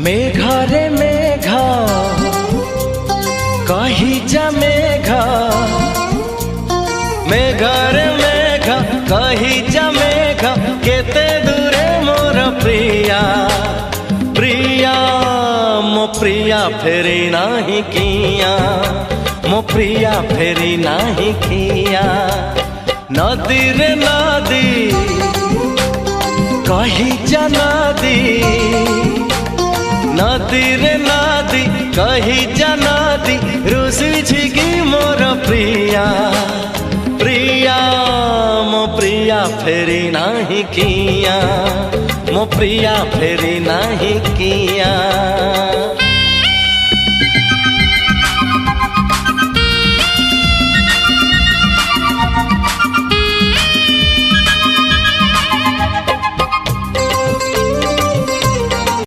मेघरे मेघ कही जा मेघ, मेघरे मेघ कही जा मेघ, केते दूरे मोर प्रिया प्रिया मो प्रिया फेरी नाही किया, मो प्रिया फेरी नाही किया। नदी रे नदी कही जा नदी, नदी रे नदी कही जा नदी, रुसी छिगी मोर प्रिया प्रिया मो प्रिया फेरी नाही किया, मो प्रिया फेरी नाही